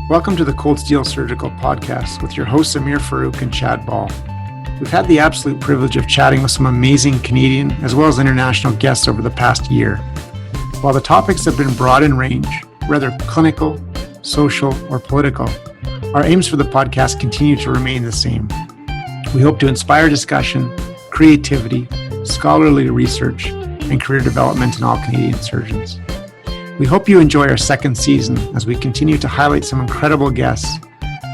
Welcome to the Cold Steel Surgical Podcast with your hosts Amir Farouk and Chad Ball. We've had the absolute privilege of chatting with some amazing Canadian as well as international guests over the past year. While the topics have been broad in range, whether clinical, social, or political, our aims for the podcast continue to remain the same. We hope to inspire discussion, creativity, scholarly research, and career development in all Canadian surgeons. We hope you enjoy our second season as we continue to highlight some incredible guests,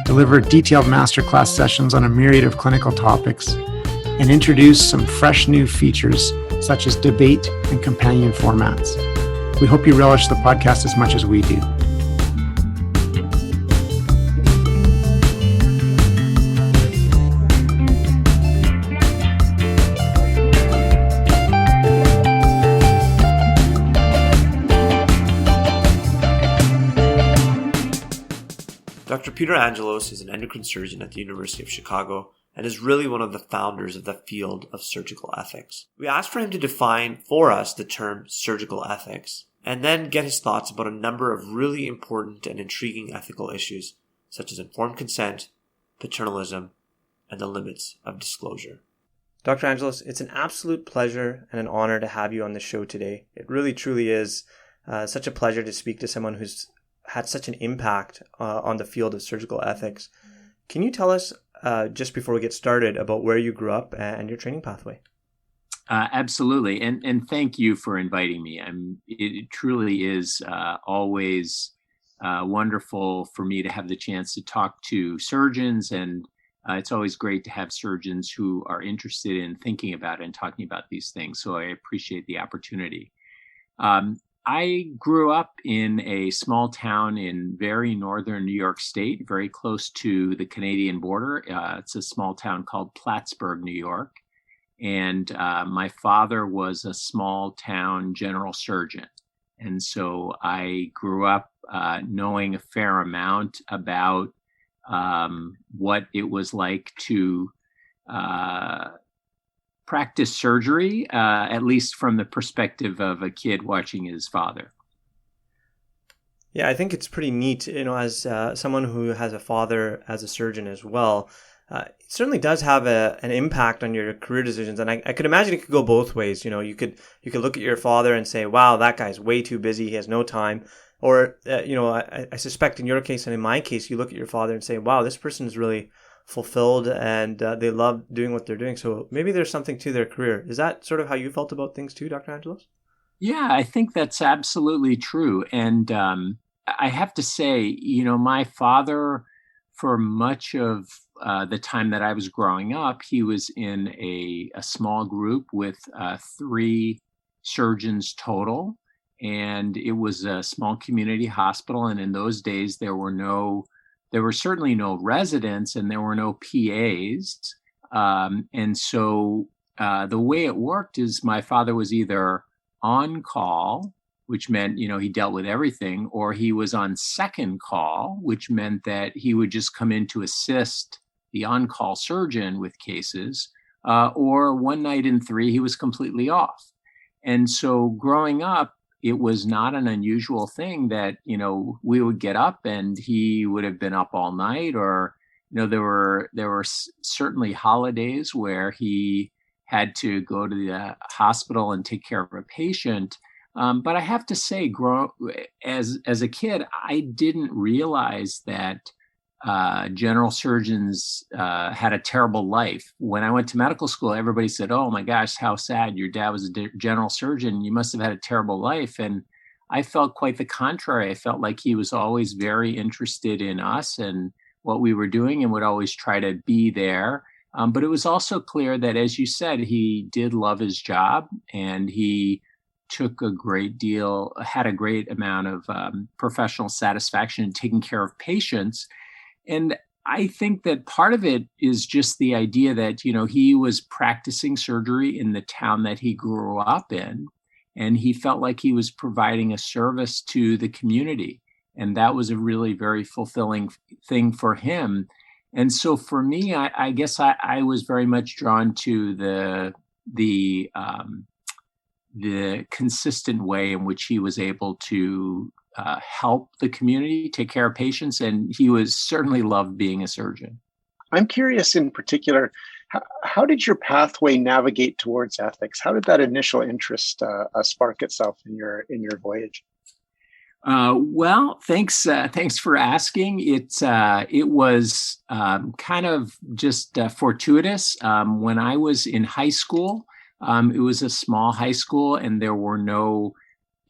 deliver detailed masterclass sessions on a myriad of clinical topics, and introduce some fresh new features such as debate and companion formats. We hope you relish the podcast as much as we do. Dr. Peter Angelos is an endocrine surgeon at the University of Chicago and is really one of the founders of the field of surgical ethics. We asked for him to define for us the term surgical ethics and then get his thoughts about a number of really important and intriguing ethical issues such as informed consent, paternalism, and the limits of disclosure. Dr. Angelos, it's an absolute pleasure and an honor to have you on the show today. It really truly is such a pleasure to speak to someone who's had such an impact on the field of surgical ethics. Can you tell us, just before we get started, about where you grew up and your training pathway? Absolutely. And thank you for inviting me. It truly is always wonderful for me to have the chance to talk to surgeons, and it's always great to have surgeons who are interested in thinking about and talking about these things. So I appreciate the opportunity. I grew up in a small town in very northern New York State, very close to the Canadian border. It's a small town called Plattsburgh, New York. And my father was a small town general surgeon. And so I grew up knowing a fair amount about what it was like to practice surgery, at least from the perspective of a kid watching his father. Yeah, I think it's pretty neat, as someone who has a father as a surgeon as well. It certainly does have an impact on your career decisions, and I could imagine it could go both ways. You could look at your father and say, "Wow, that guy's way too busy; he has no time." Or, I suspect in your case and in my case, you look at your father and say, "Wow, this person is really fulfilled and they love doing what they're doing." So maybe there's something to their career. Is that sort of how you felt about things too, Dr. Angelos? Yeah, I think that's absolutely true. And I have to say, my father, for much of the time that I was growing up, he was in a small group with 3 surgeons total. And it was a small community hospital. And in those days, there were certainly no residents and there were no PAs. And so the way it worked is my father was either on call, which meant, he dealt with everything, or he was on second call, which meant that he would just come in to assist the on-call surgeon with cases, or one night in 3, he was completely off. And so growing up, it was not an unusual thing that, we would get up and he would have been up all night, or, there were certainly holidays where he had to go to the hospital and take care of a patient. But I have to say, as a kid, I didn't realize that general surgeons had a terrible life. When I went to medical school, everybody said, "Oh my gosh, how sad. Your dad was a general surgeon. You must have had a terrible life." And I felt quite the contrary. I felt like he was always very interested in us and what we were doing and would always try to be there. But it was also clear that, as you said, he did love his job and he had a great amount of professional satisfaction in taking care of patients. And I think that part of it is just the idea that, he was practicing surgery in the town that he grew up in, and he felt like he was providing a service to the community. And that was a really very fulfilling thing for him. And so for me, I guess I was very much drawn to the consistent way in which he was able to help the community, take care of patients, and he was certainly loved being a surgeon. I'm curious in particular, how did your pathway navigate towards ethics? How did that initial interest spark itself in your voyage? Well, thanks for asking. It was kind of just fortuitous. When I was in high school, it was a small high school, and there were no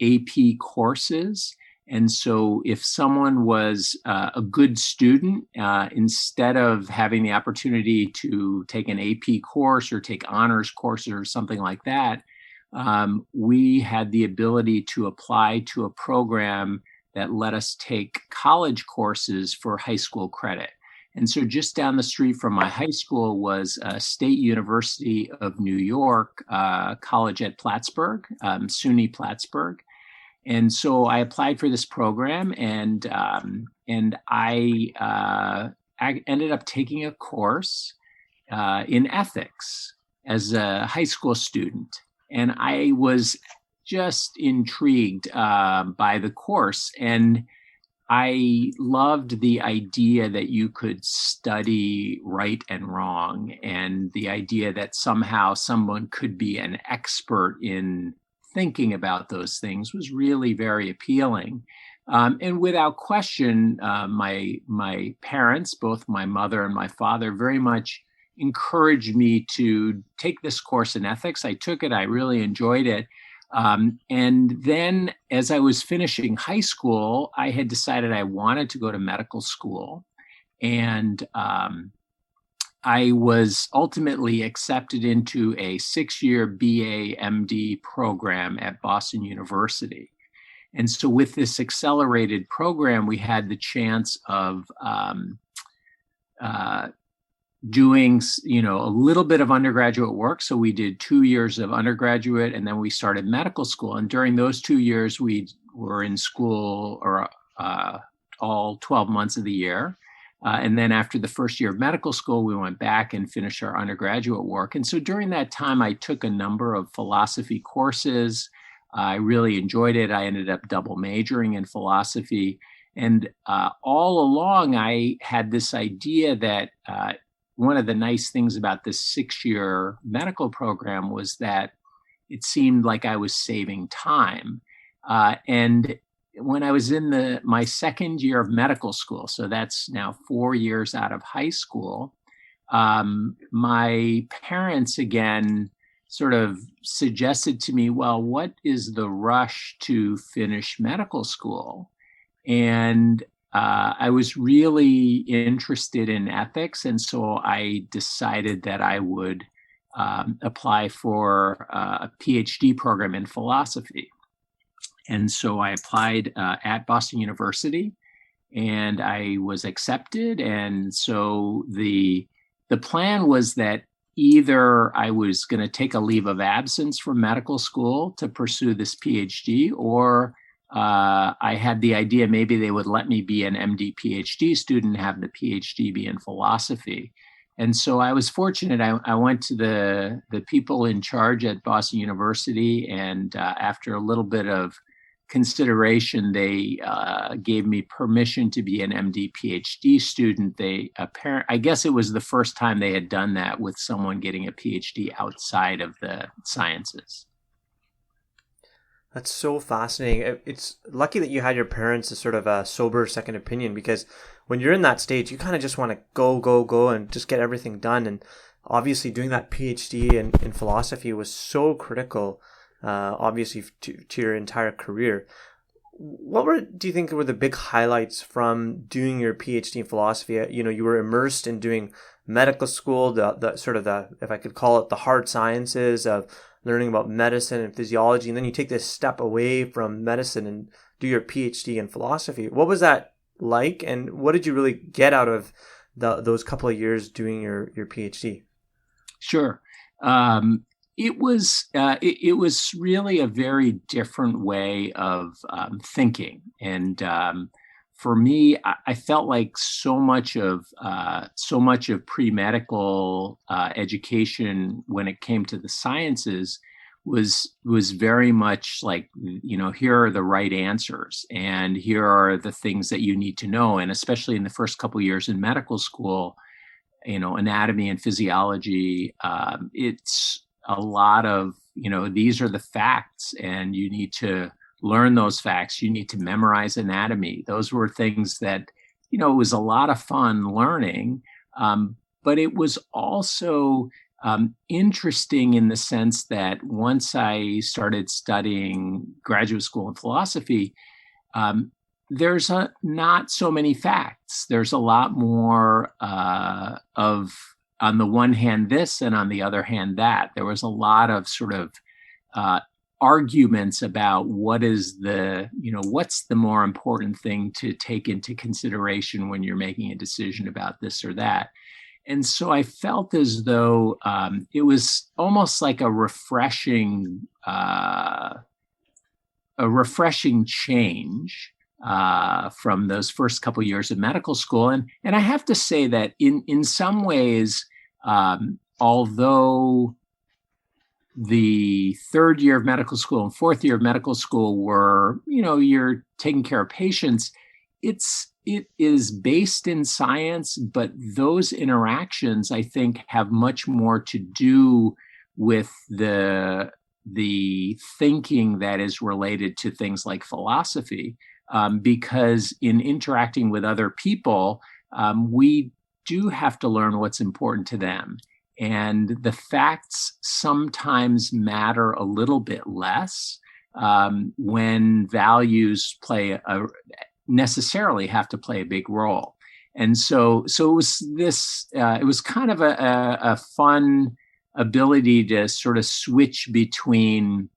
AP courses. And so if someone was a good student, instead of having the opportunity to take an AP course or take honors courses or something like that, we had the ability to apply to a program that let us take college courses for high school credit. And so just down the street from my high school was State University of New York College at Plattsburgh, SUNY Plattsburgh. And so I applied for this program, and I ended up taking a course in ethics as a high school student. And I was just intrigued by the course. And I loved the idea that you could study right and wrong, and the idea that somehow someone could be an expert in thinking about those things was really very appealing. And without question, my parents, both my mother and my father, very much encouraged me to take this course in ethics. I took it. I really enjoyed it. And then as I was finishing high school, I had decided I wanted to go to medical school. And I was ultimately accepted into a 6-year BA MD program at Boston University. And so with this accelerated program, we had the chance of doing, a little bit of undergraduate work. So we did 2 years of undergraduate, and then we started medical school. And during those 2 years, we were in school all 12 months of the year. And then after the first year of medical school, we went back and finished our undergraduate work. And so during that time, I took a number of philosophy courses. I really enjoyed it. I ended up double majoring in philosophy. And all along, I had this idea that one of the nice things about this 6-year medical program was that it seemed like I was saving time. And when I was in my second year of medical school, so that's now 4 years out of high school, my parents again sort of suggested to me, well, what is the rush to finish medical school? And I was really interested in ethics. And so I decided that I would apply for a PhD program in philosophy. And so I applied at Boston University, and I was accepted. And so the plan was that either I was going to take a leave of absence from medical school to pursue this PhD, or I had the idea maybe they would let me be an MD PhD student, have the PhD be in philosophy. And so I was fortunate. I went to the people in charge at Boston University, and after a little bit of consideration, they gave me permission to be an MD PhD student. I guess it was the first time they had done that with someone getting a PhD outside of the sciences. That's so fascinating. It's lucky that you had your parents as sort of a sober second opinion, because when you're in that stage, you kind of just want to go and just get everything done. And obviously doing that PhD in philosophy was so critical, obviously to your entire career. Do you think were the big highlights from doing your PhD in philosophy? You were immersed in doing medical school, the sort of if I could call it, the hard sciences of learning about medicine and physiology, and then you take this step away from medicine and do your PhD in philosophy. What was that like, and what did you really get out of those couple of years doing your PhD? Sure. It was really a very different way of thinking, and for me, I felt like so much of pre-medical education when it came to the sciences was very much like, here are the right answers, and here are the things that you need to know. And especially in the first couple of years in medical school, anatomy and physiology, it's a lot of, these are the facts, and you need to learn those facts. You need to memorize anatomy. Those were things that, it was a lot of fun learning. But it was also interesting in the sense that once I started studying graduate school in philosophy, there's not so many facts. There's a lot more of, on the one hand, this, and on the other hand, that. There was a lot of sort of arguments about what's the more important thing to take into consideration when you're making a decision about this or that. And so I felt as though it was almost like a refreshing change from those first couple years of medical school. And I have to say that in some ways, although the third year of medical school and fourth year of medical school were, you're taking care of patients, it is based in science, but those interactions, I think, have much more to do with the thinking that is related to things like philosophy, because in interacting with other people, we do have to learn what's important to them. And the facts sometimes matter a little bit less when values necessarily have to play a big role. And so it was this, it was kind of a fun ability to sort of switch between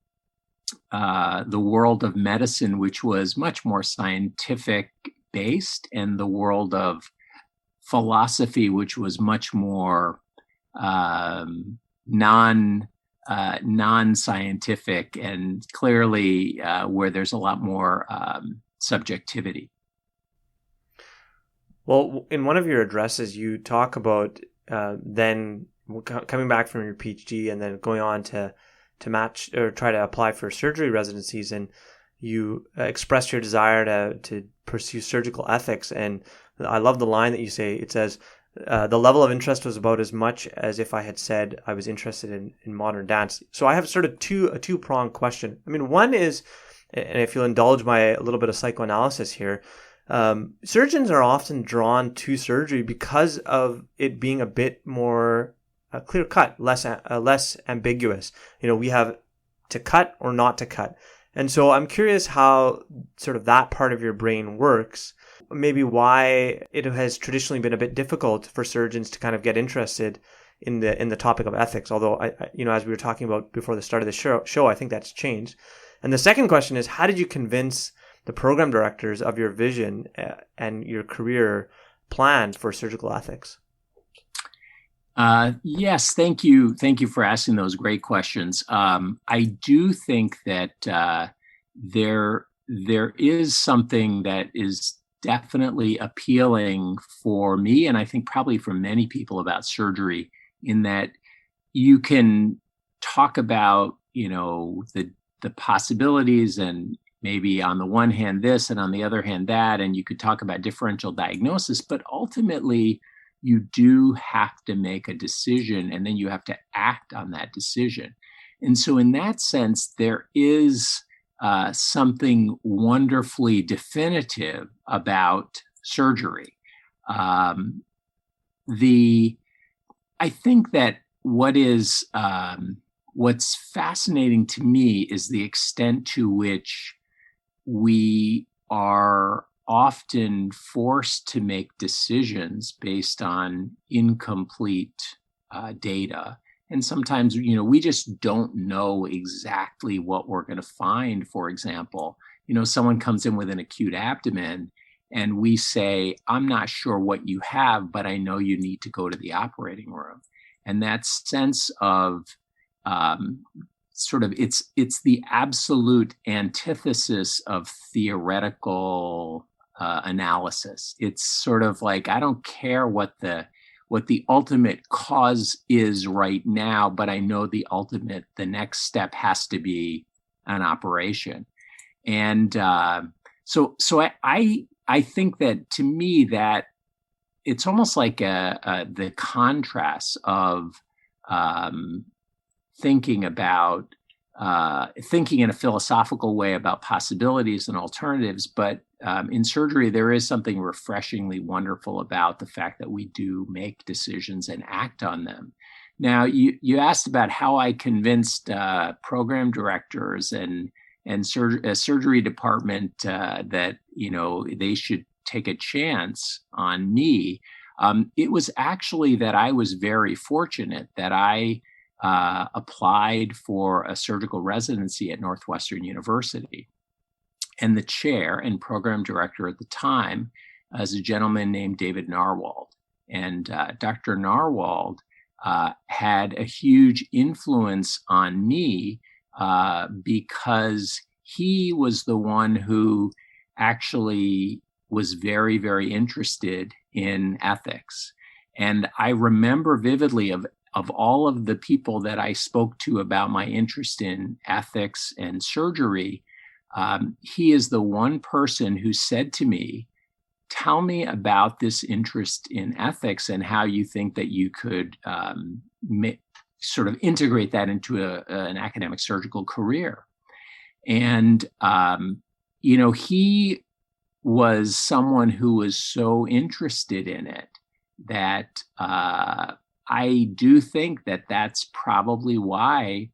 the world of medicine, which was much more scientific based, and the world of philosophy, which was much more non-scientific, and clearly where there's a lot more subjectivity. Well, in one of your addresses, you talk about then coming back from your PhD and then going on to match or try to apply for surgery residencies, and you expressed your desire to pursue surgical ethics. And I love the line that you say. It says, the level of interest was about as much as if I had said I was interested in modern dance. So I have sort of a two-pronged question. I mean, one is, and if you'll indulge a little bit of psychoanalysis here, surgeons are often drawn to surgery because of it being a bit more clear-cut, less ambiguous. We have to cut or not to cut. And so I'm curious how sort of that part of your brain works, maybe why it has traditionally been a bit difficult for surgeons to kind of get interested in the topic of ethics. Although, as we were talking about before the start of the show, I think that's changed. And the second question is, how did you convince the program directors of your vision and your career plan for surgical ethics? Yes, thank you. Thank you for asking those great questions. I do think that there is something that is definitely appealing for me, and I think probably for many people, about surgery, in that you can talk about, the possibilities, and maybe on the one hand this and on the other hand that, and you could talk about differential diagnosis, but ultimately you do have to make a decision, and then you have to act on that decision. And so in that sense, there is something wonderfully definitive about surgery. I think that what's fascinating to me is the extent to which we are often forced to make decisions based on incomplete data. And sometimes, we just don't know exactly what we're going to find. For example, someone comes in with an acute abdomen and we say, I'm not sure what you have, but I know you need to go to the operating room. And that sense of it's the absolute antithesis of theoretical analysis. It's sort of like, I don't care what the what the ultimate cause is right now, but I know the next step has to be an operation. And so I think that, to me, that it's almost like the contrast of thinking in a philosophical way about possibilities and alternatives, but in surgery, there is something refreshingly wonderful about the fact that we do make decisions and act on them. Now, you asked about how I convinced program directors and surgery department that they should take a chance on me. It was actually that I was very fortunate that I applied for a surgical residency at Northwestern University. And the chair and program director at the time is a gentleman named David Narwald. And Dr. Narwald had a huge influence on me because he was the one who actually was very, very interested in ethics. And I remember vividly of all of the people that I spoke to about my interest in ethics and surgery, he is the one person who said to me, "Tell me about this interest in ethics and how you think that you could sort of integrate that into an academic surgical career." And, he was someone who was so interested in it that I do think that that's probably why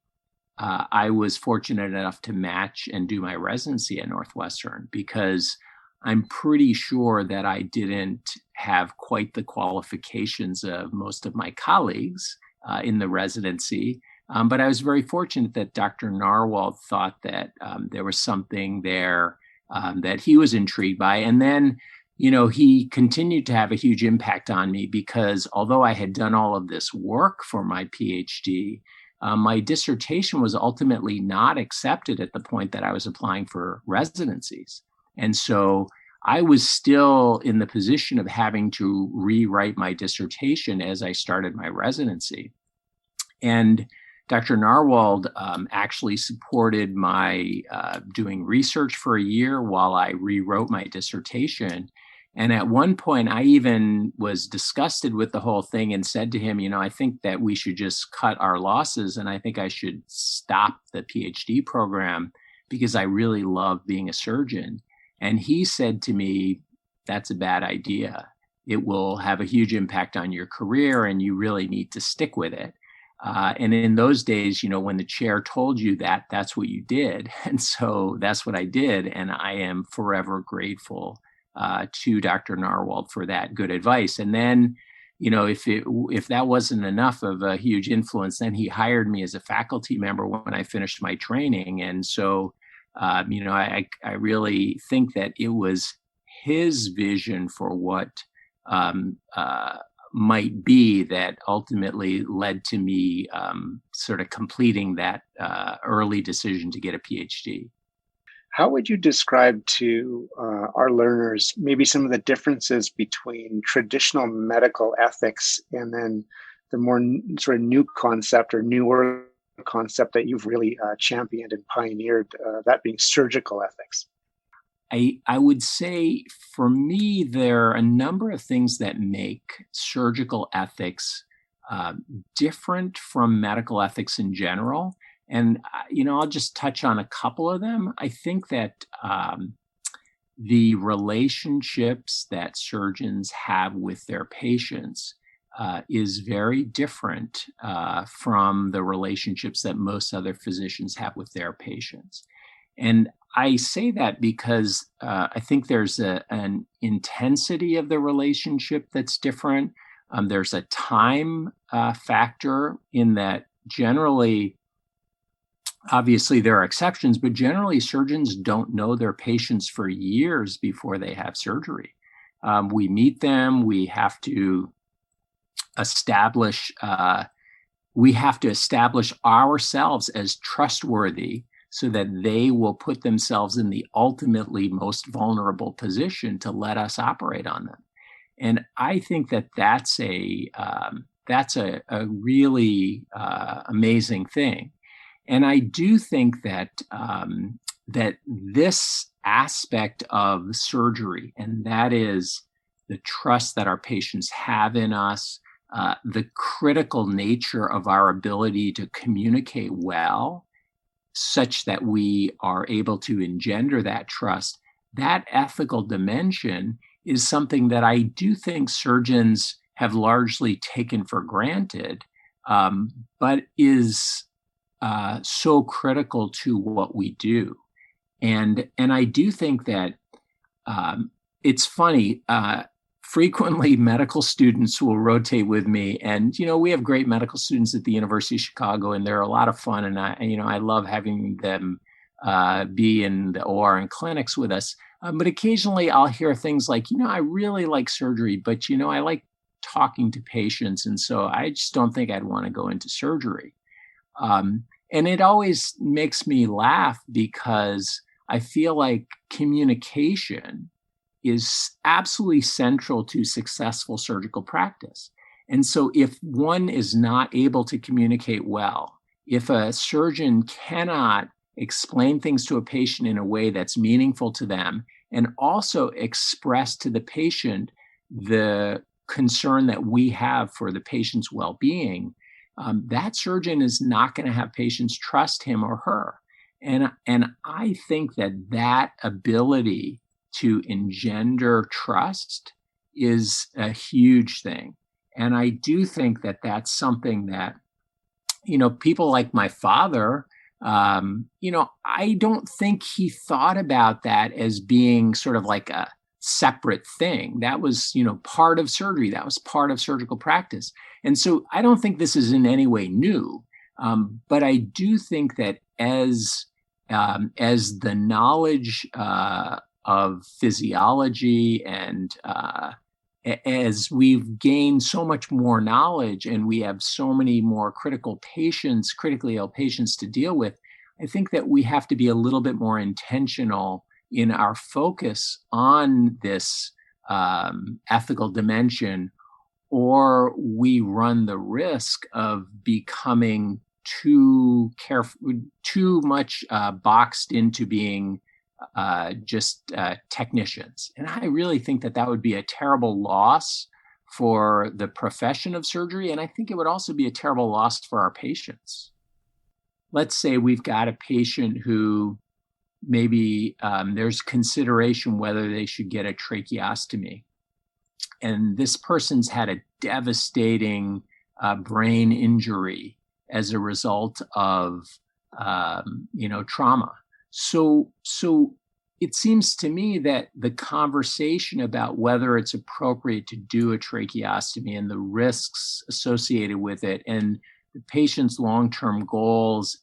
I was fortunate enough to match and do my residency at Northwestern, because I'm pretty sure that I didn't have quite the qualifications of most of my colleagues in the residency. But I was very fortunate that Dr. Narwald thought that there was something there that he was intrigued by. And then, he continued to have a huge impact on me, because although I had done all of this work for my PhD, my dissertation was ultimately not accepted at the point that I was applying for residencies. And so I was still in the position of having to rewrite my dissertation as I started my residency. And Dr. Narwald actually supported my doing research for a year while I rewrote my dissertation. And at one point, I even was disgusted with the whole thing and said to him, I think that we should just cut our losses, and I think I should stop the PhD program because I really love being a surgeon. And he said to me, "That's a bad idea. It will have a huge impact on your career, and you really need to stick with it." And in those days, when the chair told you that, that's what you did. And so that's what I did. And I am forever grateful to Dr. Narwald for that good advice. And then, if that wasn't enough of a huge influence, then he hired me as a faculty member when I finished my training. And so, I really think that it was his vision for what might be that ultimately led to me sort of completing that early decision to get a PhD. How would you describe to our learners maybe some of the differences between traditional medical ethics and then the more sort of new concept or newer concept that you've really championed and pioneered, that being surgical ethics? I would say, for me, there are a number of things that make surgical ethics different from medical ethics in general. And, I'll just touch on a couple of them. I think that the relationships that surgeons have with their patients is very different from the relationships that most other physicians have with their patients. And I say that because I think there's an intensity of the relationship that's different. There's a time factor in that generally, obviously there are exceptions, but generally surgeons don't know their patients for years before they have surgery. We meet them, we have to establish ourselves as trustworthy so that they will put themselves in the ultimately most vulnerable position to let us operate on them. And I think that that's a really amazing thing. And I do think that that this aspect of surgery, and that is the trust that our patients have in us, the critical nature of our ability to communicate well, such that we are able to engender that trust, that ethical dimension is something that I do think surgeons have largely taken for granted, but is so critical to what we do. And I do think that it's funny. Frequently, medical students will rotate with me, and we have great medical students at the University of Chicago, and they're a lot of fun. And I love having them be in the OR and clinics with us. But occasionally, I'll hear things like, I really like surgery, but I like talking to patients, and so I just don't think I'd want to go into surgery. And it always makes me laugh because I feel like communication is absolutely central to successful surgical practice. And so if one is not able to communicate well, if a surgeon cannot explain things to a patient in a way that's meaningful to them, and also express to the patient the concern that we have for the patient's well-being, that surgeon is not going to have patients trust him or her. And I think that ability to engender trust is a huge thing. And I do think that that's something that, people like my father, I don't think he thought about that as being sort of like a separate thing. That was, part of surgery. That was part of surgical practice. And so I don't think this is in any way new. But I do think that as the knowledge of physiology and as we've gained so much more knowledge and we have so many more critically ill patients to deal with, I think that we have to be a little bit more intentional in our focus on this ethical dimension, or we run the risk of becoming too much boxed into being just technicians. And I really think that would be a terrible loss for the profession of surgery. And I think it would also be a terrible loss for our patients. Let's say we've got a patient who maybe there's consideration whether they should get a tracheostomy. And this person's had a devastating brain injury as a result of trauma. So it seems to me that the conversation about whether it's appropriate to do a tracheostomy and the risks associated with it and the patient's long-term goals,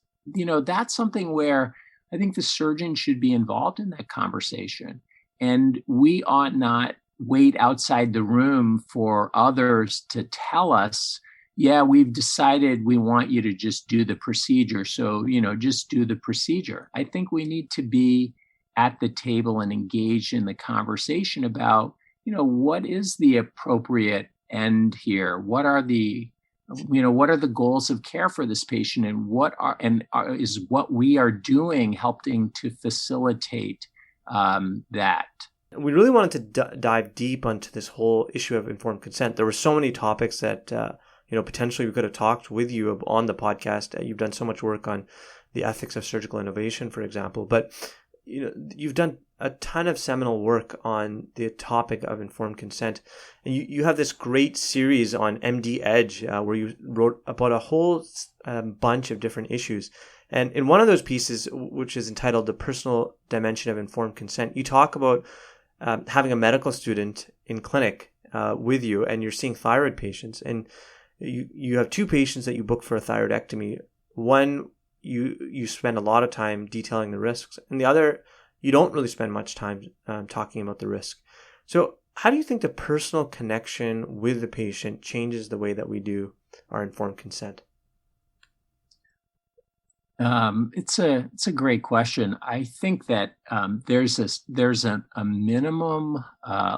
that's something where I think the surgeon should be involved in that conversation. And we ought not wait outside the room for others to tell us, yeah, we've decided we want you to just do the procedure. So, just do the procedure. I think we need to be at the table and engaged in the conversation about, what is the appropriate end here? What are the goals of care for this patient, and is what we are doing helping to facilitate that? We really wanted to dive deep onto this whole issue of informed consent. There were so many topics that potentially we could have talked with you on the podcast. You've done so much work on the ethics of surgical innovation, for example, but you've done a ton of seminal work on the topic of informed consent. And you have this great series on MD Edge where you wrote about a whole bunch of different issues. And in one of those pieces, which is entitled The Personal Dimension of Informed Consent, you talk about having a medical student in clinic with you, and you're seeing thyroid patients. And you have two patients that you book for a thyroidectomy. One, you spend a lot of time detailing the risks, and the other, you don't really spend much time talking about the risk. So how do you think the personal connection with the patient changes the way that we do our informed consent? It's a great question. I think that there's a minimum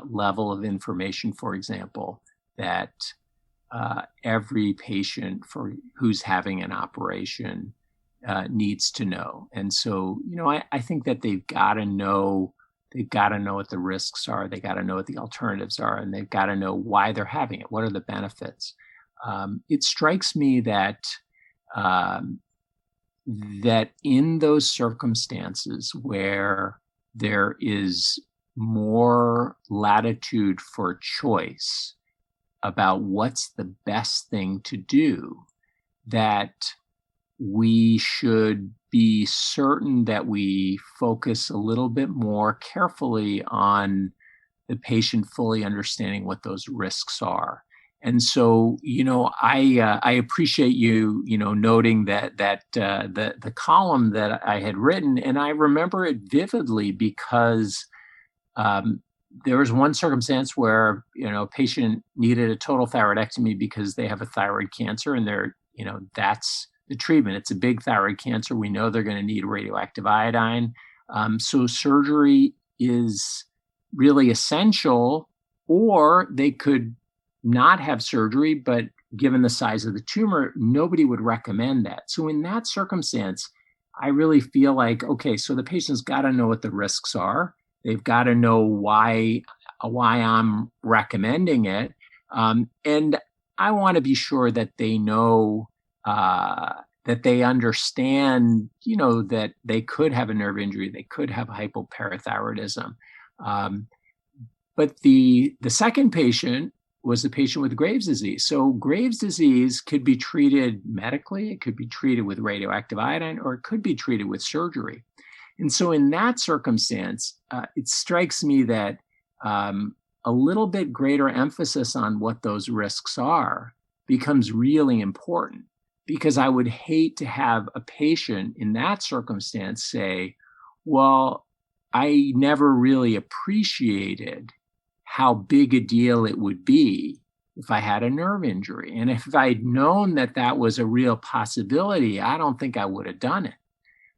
level of information, for example, that every patient who's having an operation needs to know. And so, I think that they've got to know what the risks are. They got to know what the alternatives are, and they've got to know why they're having it. What are the benefits? It strikes me that in those circumstances where there is more latitude for choice about what's the best thing to do, that we should be certain that we focus a little bit more carefully on the patient fully understanding what those risks are. And so, I appreciate you, noting that the column that I had written, and I remember it vividly because there was one circumstance where, a patient needed a total thyroidectomy because they have a thyroid cancer, and that's the treatment. It's a big thyroid cancer. We know they're going to need radioactive iodine. So surgery is really essential, or they could not have surgery, but given the size of the tumor, nobody would recommend that. So in that circumstance, I really feel like, okay, so the patient's got to know what the risks are. They've got to know why I'm recommending it. And I want to be sure that they know, that they understand, that they could have a nerve injury, they could have hypoparathyroidism. But the second patient was the patient with Graves' disease. So Graves' disease could be treated medically, it could be treated with radioactive iodine, or it could be treated with surgery. And so in that circumstance, it strikes me that a little bit greater emphasis on what those risks are becomes really important, because I would hate to have a patient in that circumstance say, well, I never really appreciated how big a deal it would be if I had a nerve injury. And if I'd known that that was a real possibility, I don't think I would have done it.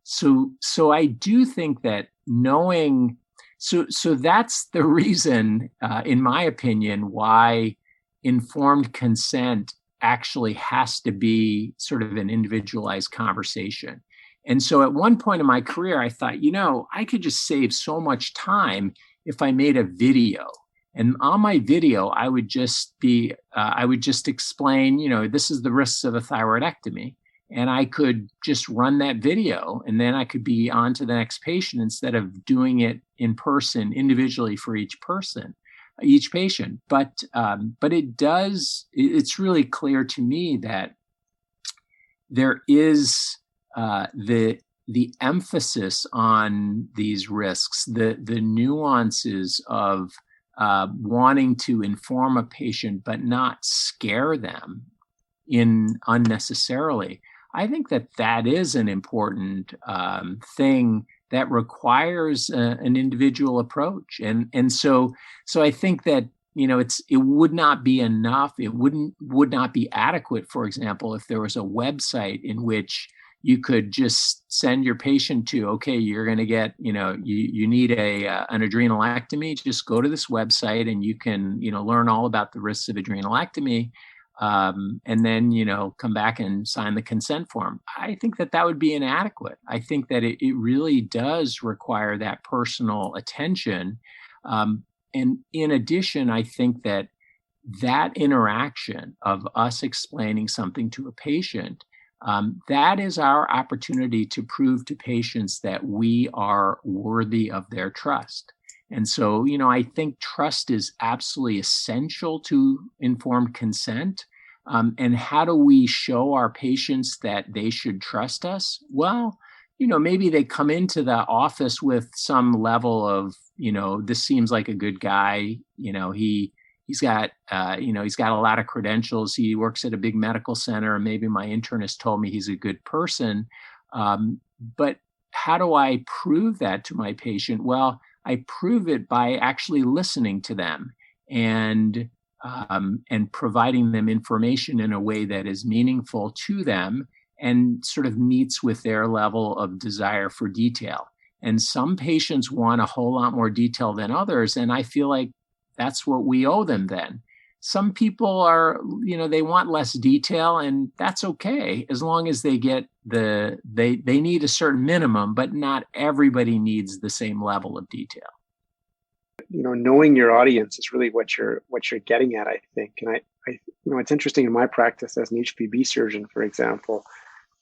So I do think that knowing, so that's the reason, in my opinion, why informed consent actually has to be sort of an individualized conversation. And so at one point in my career, I thought, I could just save so much time if I made a video. And on my video, I would just explain, this is the risks of a thyroidectomy. And I could just run that video, and then I could be on to the next patient instead of doing it in person individually for each patient. But it's really clear to me that there is the emphasis on these risks, the nuances of wanting to inform a patient but not scare them unnecessarily. I think that is an important thing that requires an individual approach, and so I think that it would not be enough. It would not be adequate, for example, if there was a website in which you could just send your patient to, okay, you're going to get, you need an adrenalectomy. Just go to this website and you can, learn all about the risks of adrenalectomy. And then, come back and sign the consent form. I think that would be inadequate. I think that it really does require that personal attention. And in addition, I think that interaction of us explaining something to a patient, that is our opportunity to prove to patients that we are worthy of their trust. And so, I think trust is absolutely essential to informed consent. And how do we show our patients that they should trust us? Well, maybe they come into the office with some level of, this seems like a good guy. He's got a lot of credentials. He works at a big medical center. And maybe my internist told me he's a good person. But how do I prove that to my patient? Well, I prove it by actually listening to them and providing them information in a way that is meaningful to them, and sort of meets with their level of desire for detail. And some patients want a whole lot more detail than others. And I feel like that's what we owe them then. Some people are, they want less detail, and that's okay as long as they get they need a certain minimum, but not everybody needs the same level of detail. Knowing your audience is really what you're getting at, I think. And I it's interesting in my practice as an HPB surgeon, for example,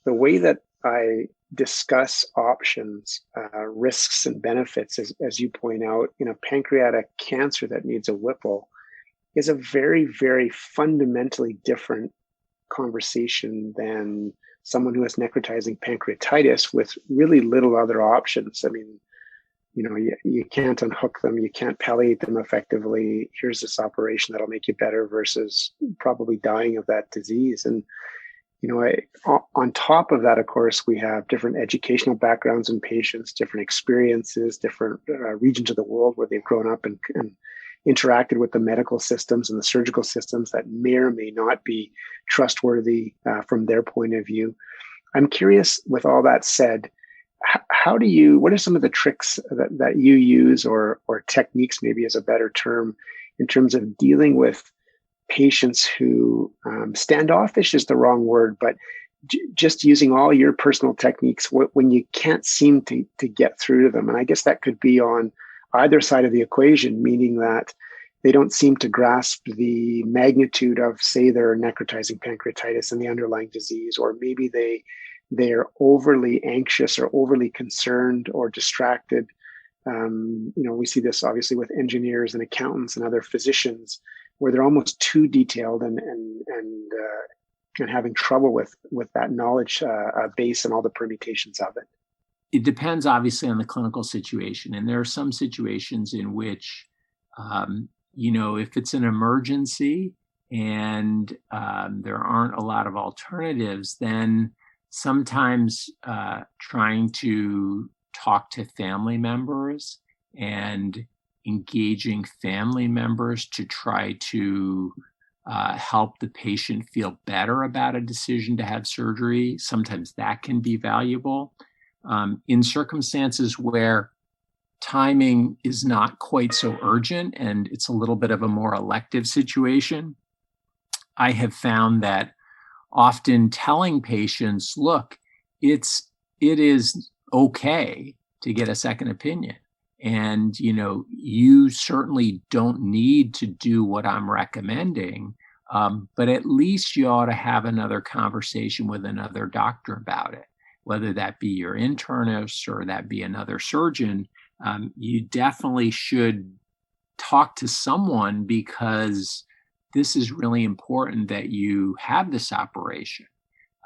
the way that I discuss options, risks and benefits, as you point out, pancreatic cancer that needs a Whipple is a very, very fundamentally different conversation than someone who has necrotizing pancreatitis with really little other options. I mean, you can't unhook them, you can't palliate them effectively. Here's this operation that'll make you better versus probably dying of that disease. And on top of that, of course, we have different educational backgrounds in patients, different experiences, different regions of the world where they've grown up and interacted with the medical systems and the surgical systems that may or may not be trustworthy from their point of view. I'm curious, with all that said, what are some of the tricks that you use or techniques, maybe is a better term, in terms of dealing with patients who standoffish is the wrong word, but just using all your personal techniques when you can't seem to get through to them? And I guess that could be on either side of the equation, meaning that they don't seem to grasp the magnitude of, say, their necrotizing pancreatitis and the underlying disease, or maybe they're overly anxious or overly concerned or distracted. We see this obviously with engineers and accountants and other physicians, where they're almost too detailed and having trouble with that knowledge base and all the permutations of it. It depends, obviously, on the clinical situation. And there are some situations in which, if it's an emergency and there aren't a lot of alternatives, then sometimes trying to talk to family members and engaging family members to try to help the patient feel better about a decision to have surgery, sometimes that can be valuable. In circumstances where timing is not quite so urgent and it's a little bit of a more elective situation, I have found that often telling patients, look, it is okay to get a second opinion. And, you certainly don't need to do what I'm recommending, but at least you ought to have another conversation with another doctor about it. Whether that be your internist or that be another surgeon, you definitely should talk to someone, because this is really important that you have this operation.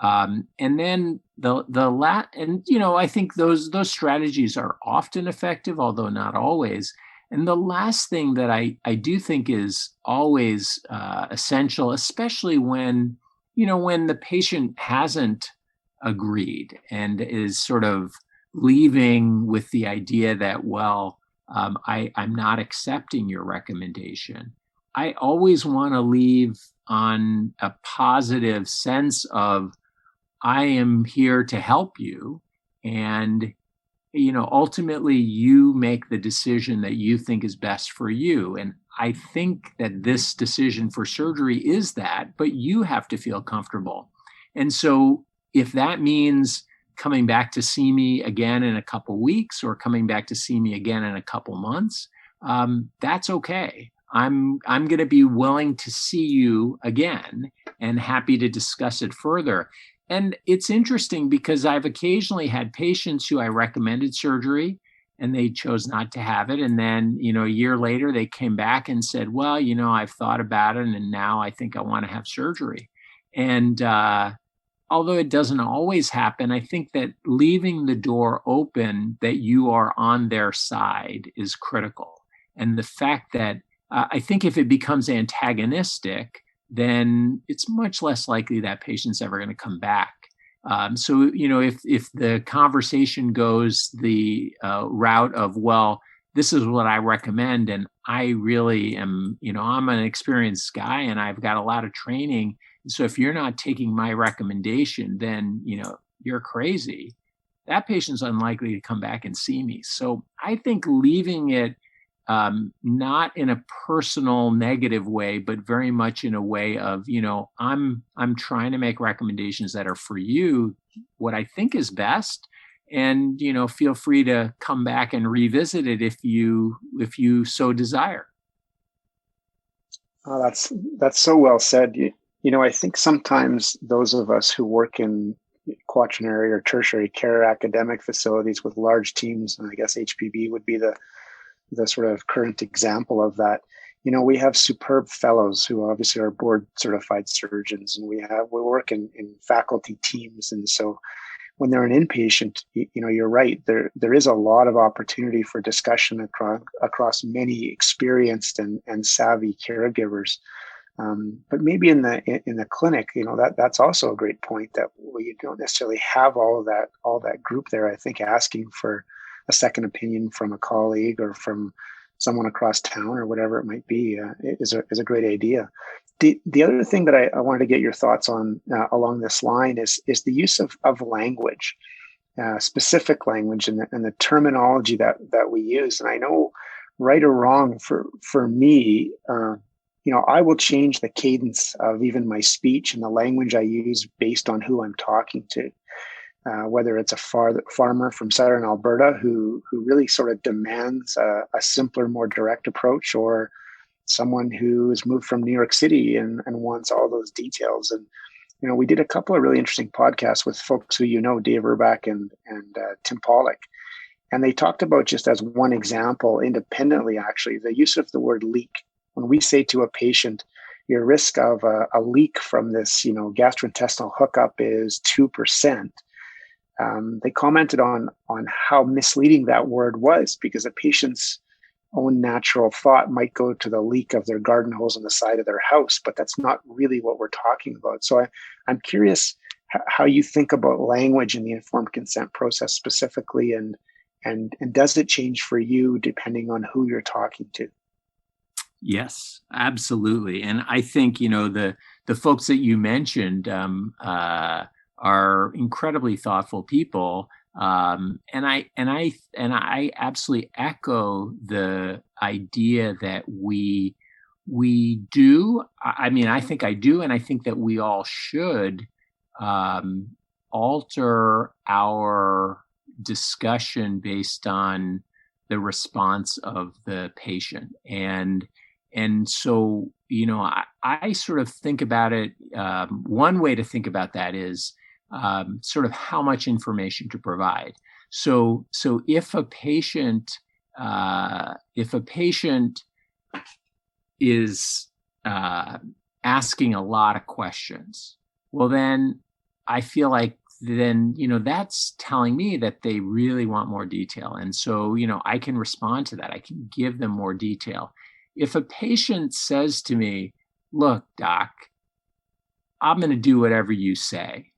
And then I think those strategies are often effective, although not always. And the last thing that I do think is always essential, especially when the patient hasn't agreed and is sort of leaving with the idea that, I'm not accepting your recommendation. I always want to leave on a positive sense of, I am here to help you. And, ultimately you make the decision that you think is best for you. And I think that this decision for surgery is that, but you have to feel comfortable. And so if that means coming back to see me again in a couple weeks or coming back to see me again in a couple months, that's okay. I'm going to be willing to see you again and happy to discuss it further. And it's interesting because I've occasionally had patients who I recommended surgery and they chose not to have it. And then, a year later, they came back and said, I've thought about it and now I think I want to have surgery. And although it doesn't always happen, I think that leaving the door open that you are on their side is critical. And the fact that I think if it becomes antagonistic, then it's much less likely that patient's ever going to come back. So, if the conversation goes the route of, this is what I recommend, and I really am, I'm an experienced guy and I've got a lot of training, So if you're not taking my recommendation, then, you're crazy. That patient's unlikely to come back and see me. So I think leaving it not in a personal negative way, but very much in a way of, I'm trying to make recommendations that are for you, what I think is best. And, feel free to come back and revisit it if you so desire. Oh, that's so well said. I think sometimes those of us who work in quaternary or tertiary care academic facilities with large teams, and I guess HPB would be the sort of current example of that. We have superb fellows who obviously are board certified surgeons, and we work in faculty teams. And so when they're an inpatient, you're right, there is a lot of opportunity for discussion across many experienced and savvy caregivers. But maybe in the clinic, that's also a great point, that you don't necessarily have all that group there. I think asking for a second opinion from a colleague or from someone across town or whatever it might be is a great idea. The other thing that I wanted to get your thoughts on along this line is the use of language, specific language, and the terminology that we use. And I know, right or wrong, for me, I will change the cadence of even my speech and the language I use based on who I'm talking to. Whether it's a farmer from southern Alberta who really sort of demands a simpler, more direct approach, or someone who has moved from New York City and wants all those details. And we did a couple of really interesting podcasts with folks who Dave Urbach and Tim Pollock, and they talked about, just as one example, independently actually, the use of the word leak. When we say to a patient, your risk of a leak from this gastrointestinal hookup is 2%. They commented on how misleading that word was, because a patient's own natural thought might go to the leak of their garden hose on the side of their house, but that's not really what we're talking about. So I'm curious how you think about language in the informed consent process specifically, and does it change for you depending on who you're talking to? Yes, absolutely. And I think, the folks that you mentioned are incredibly thoughtful people. And I absolutely echo the idea that we do. I think I do. And I think that we all should alter our discussion based on the response of the patient. And so, I sort of think about it. One way to think about that is sort of how much information to provide. So if a patient is asking a lot of questions, well, then I feel like that's telling me that they really want more detail. And so, I can respond to that. I can give them more detail. If a patient says to me, "Look, doc, I'm going to do whatever you say.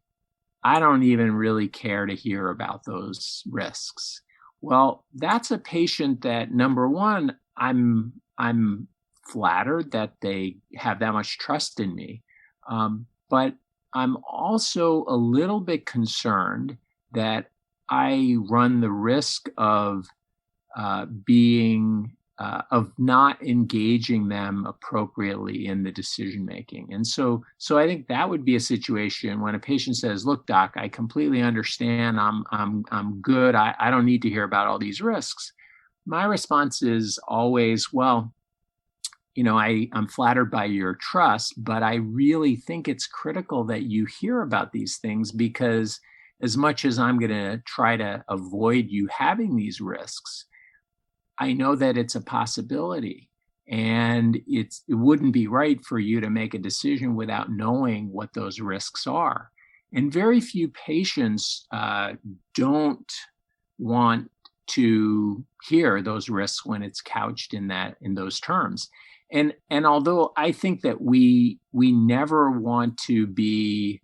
I don't even really care to hear about those risks." Well, that's a patient that, number one, I'm flattered that they have that much trust in me. But I'm also a little bit concerned that I run the risk of of not engaging them appropriately in the decision making. And so I think that would be a situation when a patient says, "Look, doc, I completely understand. I'm good. I don't need to hear about all these risks." My response is always, "Well, I'm flattered by your trust, but I really think it's critical that you hear about these things, because as much as I'm going to try to avoid you having these risks, I know that it's a possibility, and it wouldn't be right for you to make a decision without knowing what those risks are." And very few patients don't want to hear those risks when it's couched in those terms. And although I think that we never want to be,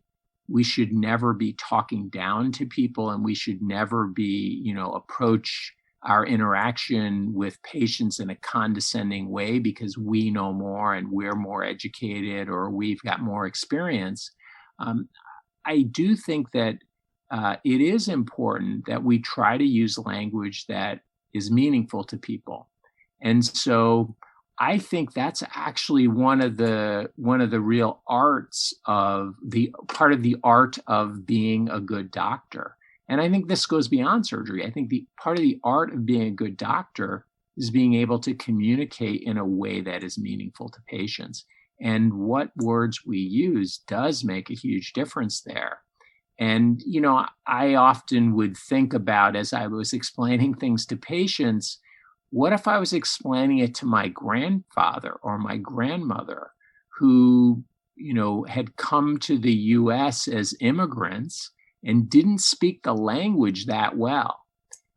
we should never be talking down to people, and we should never be, approach our interaction with patients in a condescending way because we know more and we're more educated or we've got more experience. I do think that it is important that we try to use language that is meaningful to people. And so I think that's actually one of the real arts of part of the art of being a good doctor. And I think this goes beyond surgery. I think the part of the art of being a good doctor is being able to communicate in a way that is meaningful to patients. And what words we use does make a huge difference there. And, I often would think about, as I was explaining things to patients, what if I was explaining it to my grandfather or my grandmother who, had come to the US as immigrants and didn't speak the language that well?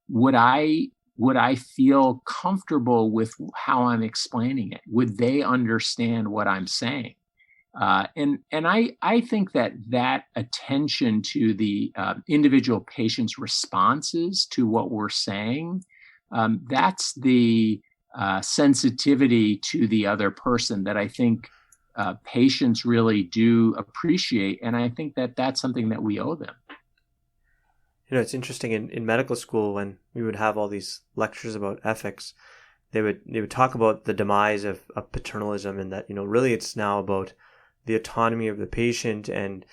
Would I feel comfortable with how I'm explaining it? Would they understand what I'm saying? And I think that attention to the individual patient's responses to what we're saying, that's the sensitivity to the other person that I think patients really do appreciate. And I think that that's something that we owe them. It's interesting in medical school when we would have all these lectures about ethics, they would talk about the demise of paternalism, and that, really it's now about the autonomy of the patient, and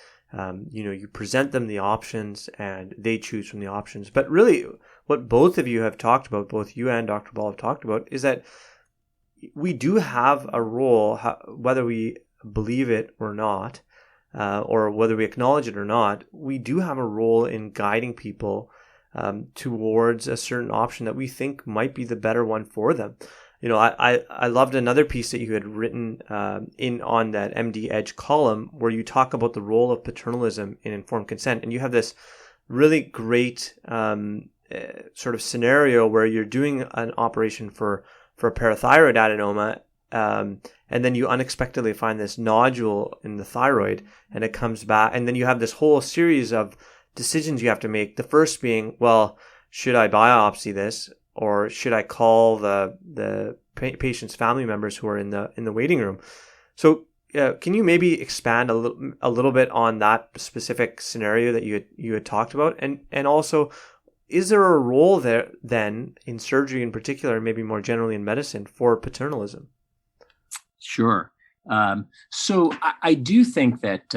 you present them the options and they choose from the options. But really what both of you have talked about, both you and Dr. Ball have talked about, is that we do have a role, whether we believe it or not, or whether we acknowledge it or not. We do have a role in guiding people towards a certain option that we think might be the better one for them. I loved another piece that you had written on that MD Edge column, where you talk about the role of paternalism in informed consent. And you have this really great sort of scenario where you're doing an operation for a parathyroid adenoma, and then you unexpectedly find this nodule in the thyroid, and it comes back. And then you have this whole series of decisions you have to make. The first being, well, should I biopsy this? Or should I call the patient's family members who are in the waiting room? So can you maybe expand a little bit on that specific scenario that you had talked about? And also, is there a role there then in surgery in particular, and maybe more generally in medicine, for paternalism? Sure. So I do think that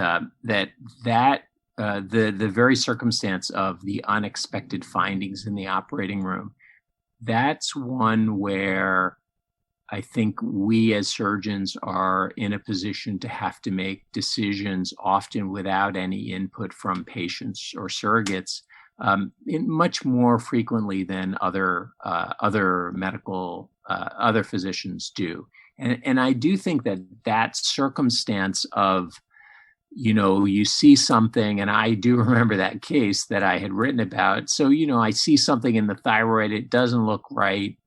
the very circumstance of the unexpected findings in the operating room, that's one where I think we as surgeons are in a position to have to make decisions, often without any input from patients or surrogates, much more frequently than other physicians do. And I do think that circumstance of, you see something, and I do remember that case that I had written about. So, I see something in the thyroid, it doesn't look right.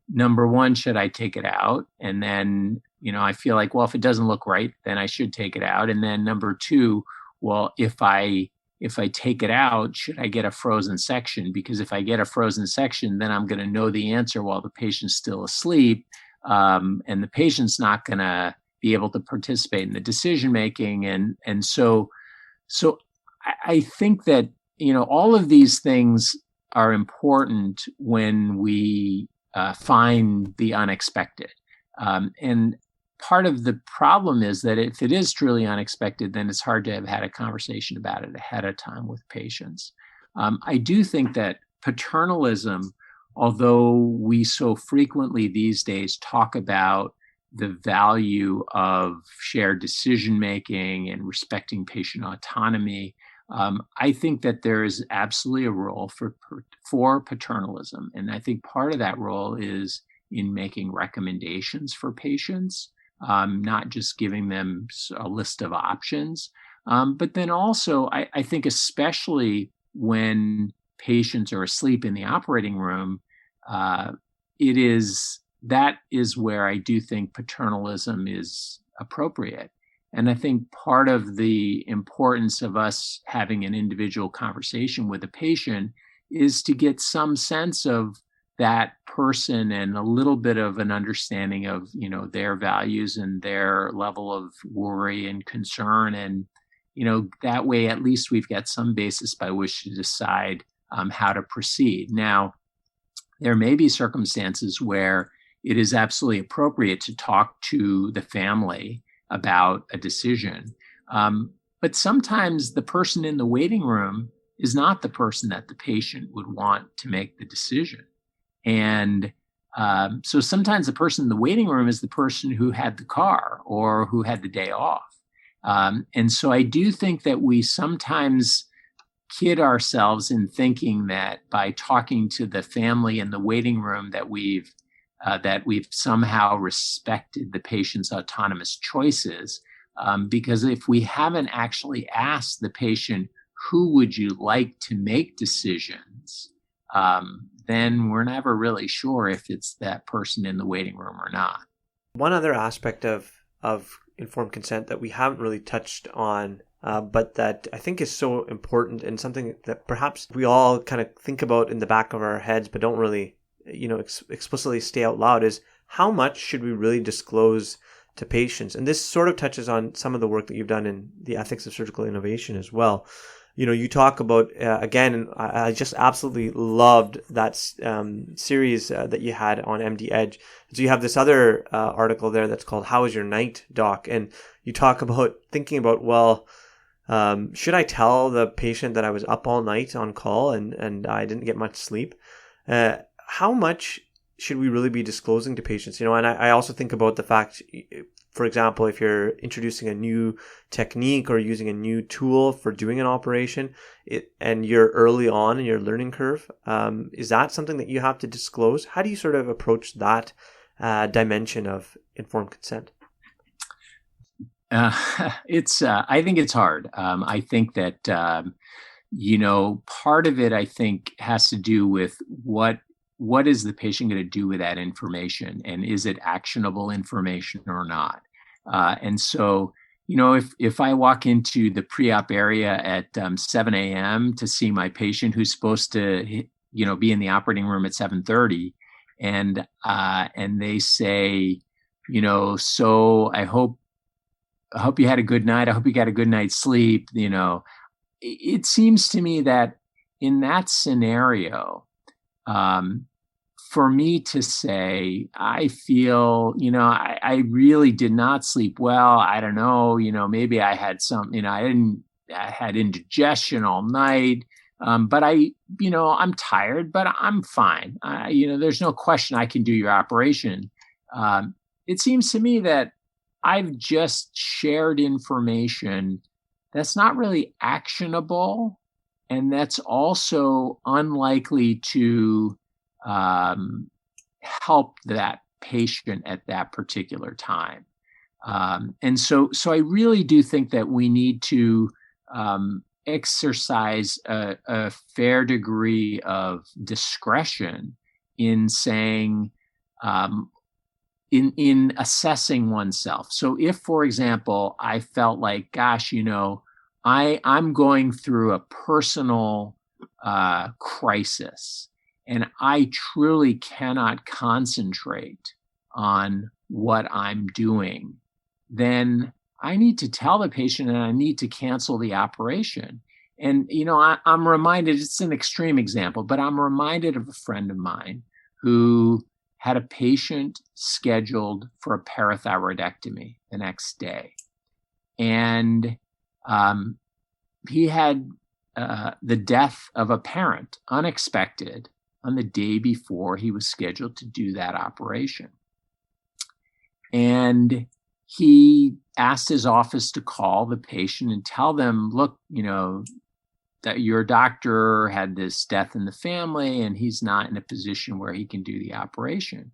Number one, should I take it out? And then, I feel like, well, if it doesn't look right, then I should take it out. And then number two, well, if I take it out, should I get a frozen section? Because if I get a frozen section, then I'm going to know the answer while the patient's still asleep. And the patient's not going to be able to participate in the decision making. And so I think that, all of these things are important when we find the unexpected. And part of the problem is that if it is truly unexpected, then it's hard to have had a conversation about it ahead of time with patients. I do think that paternalism, although we so frequently these days talk about the value of shared decision-making and respecting patient autonomy, I think that there is absolutely a role for paternalism. And I think part of that role is in making recommendations for patients, not just giving them a list of options. But then also, I think especially when patients are asleep in the operating room, that is where I do think paternalism is appropriate. And I think part of the importance of us having an individual conversation with a patient is to get some sense of that person and a little bit of an understanding of, their values and their level of worry and concern. And, that way, at least we've got some basis by which to decide how to proceed. Now, there may be circumstances where it is absolutely appropriate to talk to the family about a decision. But sometimes the person in the waiting room is not the person that the patient would want to make the decision. And so sometimes the person in the waiting room is the person who had the car or who had the day off. And so I do think that we sometimes kid ourselves in thinking that by talking to the family in the waiting room that we've somehow respected the patient's autonomous choices. Because if we haven't actually asked the patient, who would you like to make decisions, then we're never really sure if it's that person in the waiting room or not. One other aspect of informed consent that we haven't really touched on, but that I think is so important and something that perhaps we all kind of think about in the back of our heads, but don't really, explicitly say out loud, is how much should we really disclose to patients? And this sort of touches on some of the work that you've done in the ethics of surgical innovation as well. You talk about, again, and I just absolutely loved that series that you had on MD Edge. So you have this other article there that's called How Was Your Night, Doc? And you talk about thinking about, well, should I tell the patient that I was up all night on call and I didn't get much sleep? How much should we really be disclosing to patients? And I also think about the fact, for example, if you're introducing a new technique or using a new tool for doing an operation, and you're early on in your learning curve, is that something that you have to disclose? How do you sort of approach that dimension of informed consent? I think it's hard. I think that, part of it, I think, has to do with what is the patient going to do with that information, and is it actionable information or not? And so, if I walk into the pre-op area at 7 a.m. to see my patient who's supposed to, be in the operating room at 7:30, and they say, so I hope you had a good night. I hope you got a good night's sleep. It seems to me that in that scenario, for me to say, I feel, I really did not sleep well. I don't know, maybe I had I had indigestion all night. But I'm tired, but I'm fine. There's no question I can do your operation. It seems to me that I've just shared information that's not really actionable, and that's also unlikely to help that patient at that particular time. And so I really do think that we need to exercise a fair degree of discretion in saying, in assessing oneself. So if, for example, I felt like, gosh, I'm going through a personal crisis, and I truly cannot concentrate on what I'm doing, then I need to tell the patient and I need to cancel the operation. And, I'm reminded, it's an extreme example, but I'm reminded of a friend of mine who had a patient scheduled for a parathyroidectomy the next day. And he had the death of a parent, unexpected, on the day before he was scheduled to do that operation. And he asked his office to call the patient and tell them, look, that your doctor had this death in the family and he's not in a position where he can do the operation.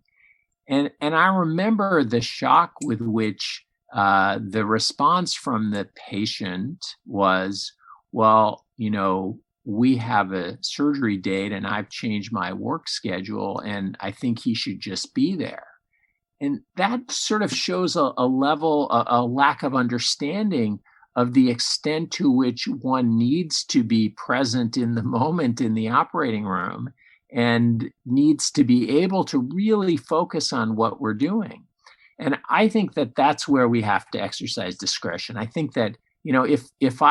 And I remember the shock with which the response from the patient was, well, we have a surgery date and I've changed my work schedule and I think he should just be there. And that sort of shows a level, a lack of understanding of the extent to which one needs to be present in the moment in the operating room and needs to be able to really focus on what we're doing. And I think that that's where we have to exercise discretion. I think that, if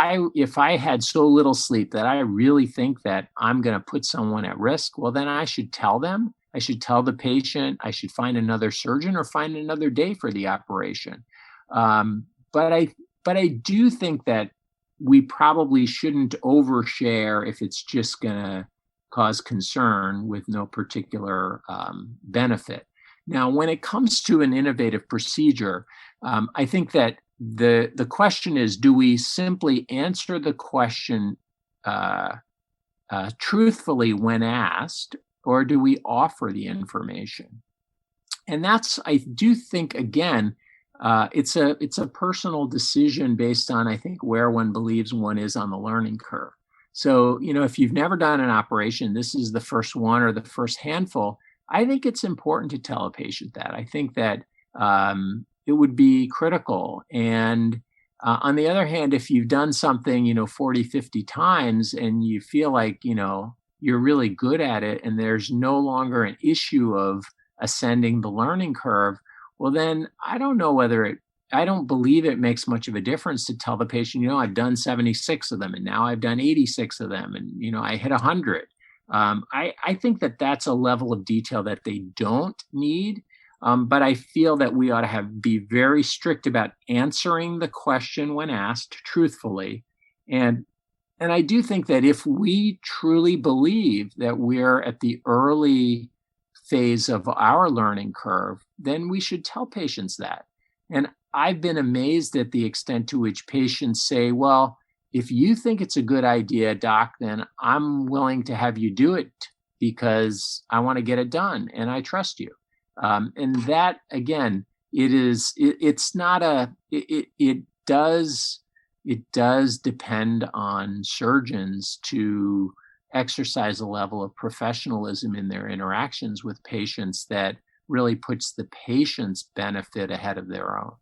I had so little sleep that I really think that I'm going to put someone at risk, well, then I should tell them. I should tell the patient. I should find another surgeon or find another day for the operation. But I do think that we probably shouldn't overshare if it's just going to cause concern with no particular benefit. Now, when it comes to an innovative procedure, I think that the question is, do we simply answer the question truthfully when asked, or do we offer the information? And that's, I do think, again, it's a personal decision based on, I think, where one believes one is on the learning curve. So, if you've never done an operation, this is the first one or the first handful, I think it's important to tell a patient that. I think that it would be critical. And on the other hand, if you've done something, 40, 50 times and you feel like, you're really good at it and there's no longer an issue of ascending the learning curve, well, then I don't believe it makes much of a difference to tell the patient, I've done 76 of them and now I've done 86 of them and, I hit 100. I think that that's a level of detail that they don't need. But I feel that we ought to be very strict about answering the question when asked truthfully. And I do think that if we truly believe that we're at the early phase of our learning curve, then we should tell patients that. And I've been amazed at the extent to which patients say, well, if you think it's a good idea, doc, then I'm willing to have you do it because I want to get it done and I trust you. And that, again, it does depend on surgeons to exercise a level of professionalism in their interactions with patients that really puts the patient's benefit ahead of their own.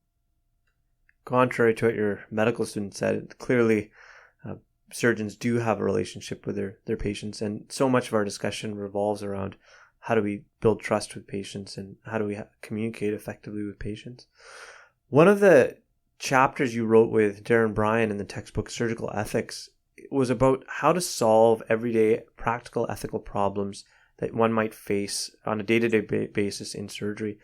Contrary to what your medical student said, clearly surgeons do have a relationship with their patients, and so much of our discussion revolves around how do we build trust with patients and how do we communicate effectively with patients. One of the chapters you wrote with Darren Bryan in the textbook Surgical Ethics was about how to solve everyday practical ethical problems that one might face on a day-to-day basis in surgery.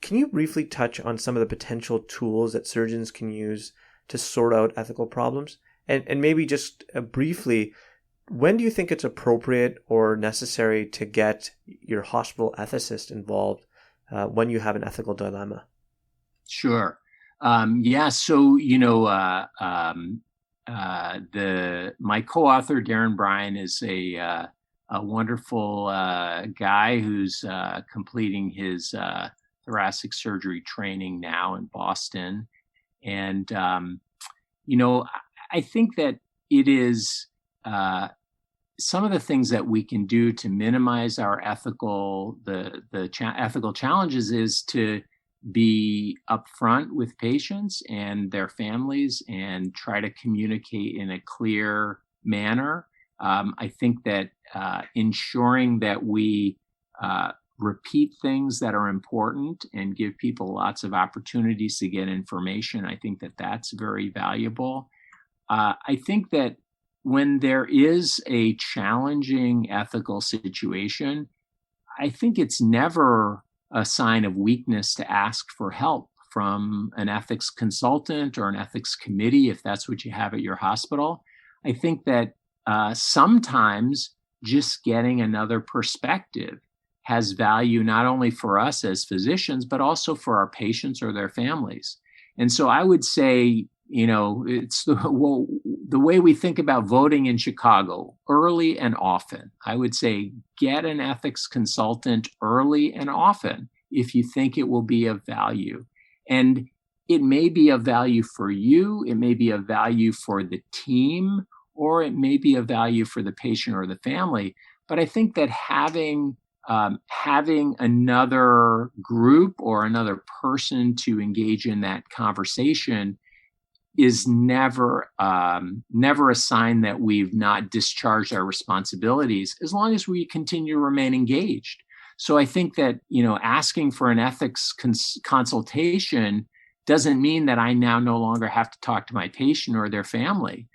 Can you briefly touch on some of the potential tools that surgeons can use to sort out ethical problems? And maybe just briefly, when do you think it's appropriate or necessary to get your hospital ethicist involved when you have an ethical dilemma? Sure. So, my co-author, Darren Bryan, is a wonderful guy who's completing his thoracic surgery training now in Boston. And, I think that it is some of the things that we can do to minimize our ethical challenges is to be upfront with patients and their families and try to communicate in a clear manner. I think that ensuring that we repeat things that are important and give people lots of opportunities to get information, I think that that's very valuable. I think that when there is a challenging ethical situation, I think it's never a sign of weakness to ask for help from an ethics consultant or an ethics committee, if that's what you have at your hospital. I think that sometimes just getting another perspective has value not only for us as physicians, but also for our patients or their families. And so I would say, it's the way we think about voting in Chicago, early and often. I would say get an ethics consultant early and often if you think it will be of value. And it may be of value for you, it may be of value for the team, or it may be of value for the patient or the family. But I think that having another group or another person to engage in that conversation is never a sign that we've not discharged our responsibilities, as long as we continue to remain engaged. So I think that, asking for an ethics consultation doesn't mean that I now no longer have to talk to my patient or their family.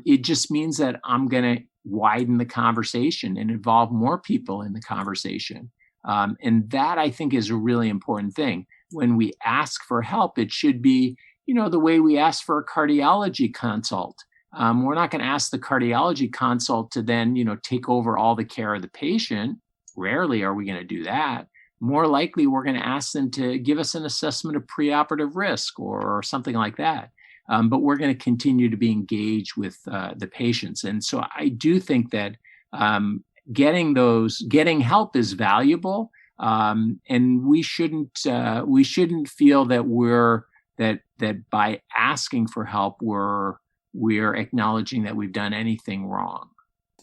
It just means that I'm going to widen the conversation and involve more people in the conversation. And that, I think, is a really important thing. When we ask for help, it should be, the way we ask for a cardiology consult. We're not going to ask the cardiology consult to then, take over all the care of the patient. Rarely are we going to do that. More likely, we're going to ask them to give us an assessment of preoperative risk or something like that. But we're going to continue to be engaged with the patients. And so I do think that getting help is valuable. And we shouldn't feel that that by asking for help, we're acknowledging that we've done anything wrong.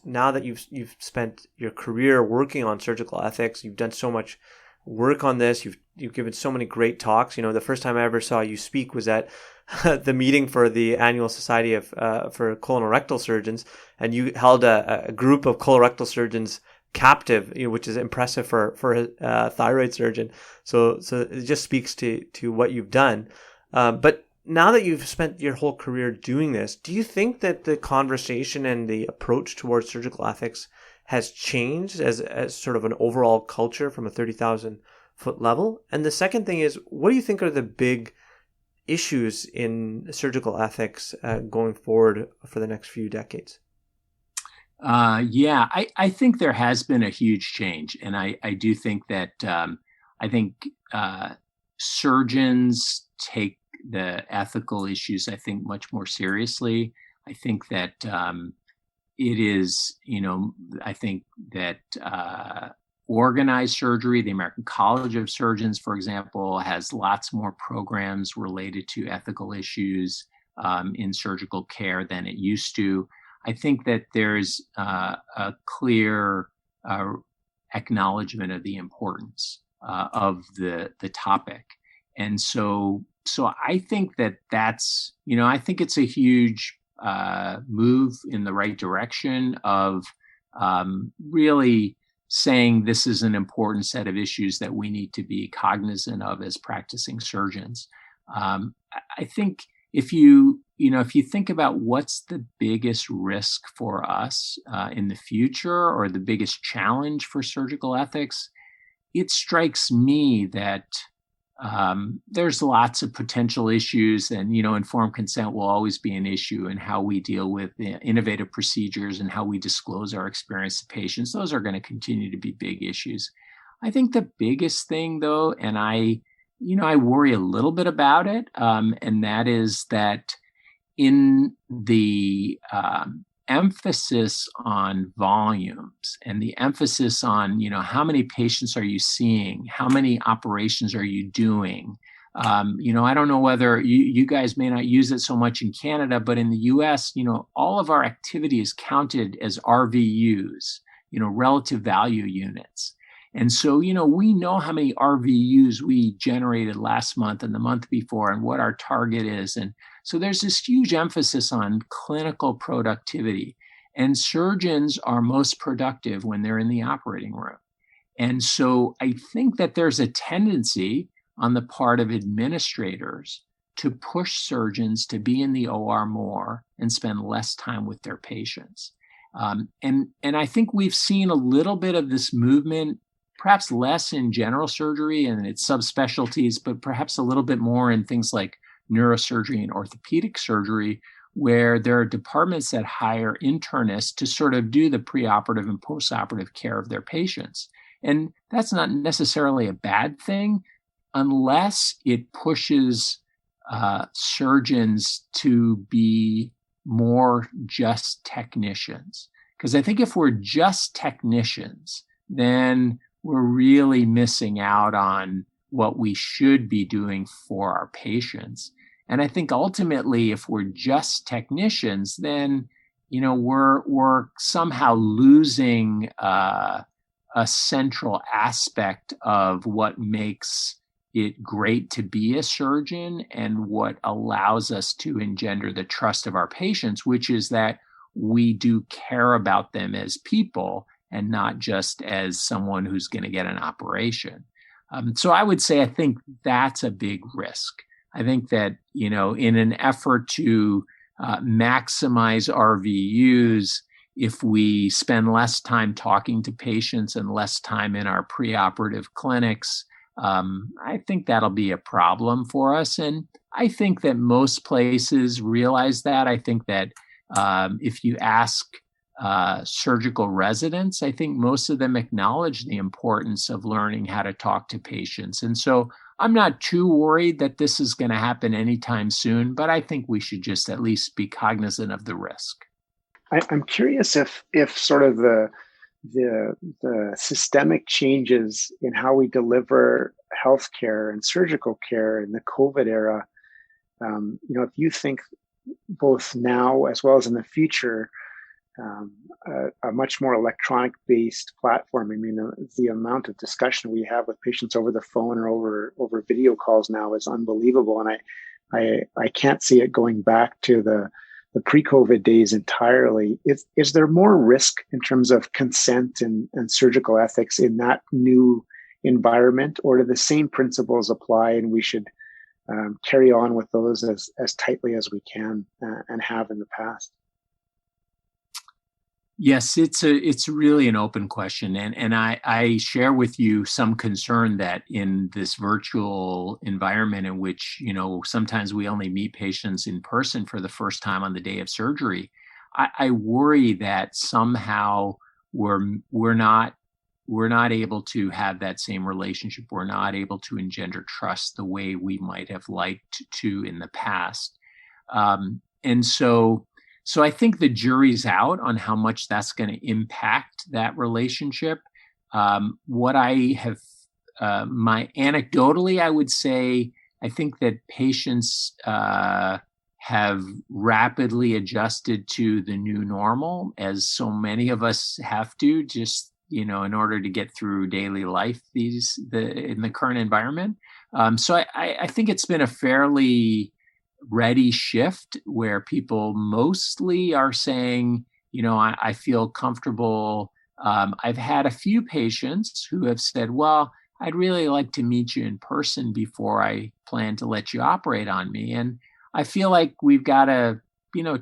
Now that you've spent your career working on surgical ethics, you've done so much work on this, you've given so many great talks. The first time I ever saw you speak was at the meeting for the annual Society of for colorectal surgeons, and you held a group of colorectal surgeons captive, which is impressive for a thyroid surgeon. So it just speaks to what you've done. But now that you've spent your whole career doing this, do you think that the conversation and the approach towards surgical ethics has changed as sort of an overall culture from a 30,000 foot level? And the second thing is, what do you think are the big issues in surgical ethics going forward for the next few decades? I think there has been a huge change. And I do think that surgeons take the ethical issues, I think, much more seriously. I think that it is, I think that organized surgery, the American College of Surgeons, for example, has lots more programs related to ethical issues in surgical care than it used to. I think that there's a clear acknowledgement of the importance of the topic. And so I think that's, I think it's a huge move in the right direction of really saying this is an important set of issues that we need to be cognizant of as practicing surgeons. I think if you think about what's the biggest risk for us in the future, or the biggest challenge for surgical ethics, it strikes me that there's lots of potential issues, and informed consent will always be an issue, and how we deal with innovative procedures and how we disclose our experience to patients. Those are going to continue to be big issues. I think the biggest thing, though, and I worry a little bit about it, and that is that in the emphasis on volumes and the emphasis on, how many patients are you seeing? How many operations are you doing? I don't know whether you guys may not use it so much in Canada, but in the US, all of our activity is counted as RVUs, relative value units. And so, we know how many RVUs we generated last month and the month before and what our target is. And so there's this huge emphasis on clinical productivity. And surgeons are most productive when they're in the operating room. And so I think that there's a tendency on the part of administrators to push surgeons to be in the OR more and spend less time with their patients. And I think we've seen a little bit of this movement, perhaps less in general surgery and its subspecialties, but perhaps a little bit more in things like neurosurgery and orthopedic surgery, where there are departments that hire internists to sort of do the preoperative and postoperative care of their patients. And that's not necessarily a bad thing, unless it pushes surgeons to be more just technicians. Because I think if we're just technicians, then we're really missing out on what we should be doing for our patients. And I think ultimately, if we're just technicians, then we're somehow losing a central aspect of what makes it great to be a surgeon and what allows us to engender the trust of our patients, which is that we do care about them as people and not just as someone who's going to get an operation. So I would say I think that's a big risk. I think that, in an effort to maximize RVUs, if we spend less time talking to patients and less time in our preoperative clinics, I think that'll be a problem for us. And I think that most places realize that. I think that if you ask surgical residents, I think most of them acknowledge the importance of learning how to talk to patients. And so I'm not too worried that this is going to happen anytime soon, but I think we should just at least be cognizant of the risk. I'm curious if sort of the systemic changes in how we deliver healthcare and surgical care in the COVID era, if you think both now as well as in the future, a much more electronic-based platform. I mean, the amount of discussion we have with patients over the phone or over video calls now is unbelievable, and I can't see it going back to the pre-COVID days entirely. Is there more risk in terms of consent and surgical ethics in that new environment, or do the same principles apply and we should carry on with those as tightly as we can and have in the past? Yes, it's really an open question. And I share with you some concern that in this virtual environment in which, sometimes we only meet patients in person for the first time on the day of surgery, I worry that somehow we're not able to have that same relationship. We're not able to engender trust the way we might have liked to in the past. And so I think the jury's out on how much that's going to impact that relationship. What I have, anecdotally, I would say, I think that patients have rapidly adjusted to the new normal, as so many of us have to, just in order to get through daily life in the current environment. So I think it's been a fairly ready shift where people mostly are saying, I feel comfortable. I've had a few patients who have said, well, I'd really like to meet you in person before I plan to let you operate on me. And I feel like we've got to,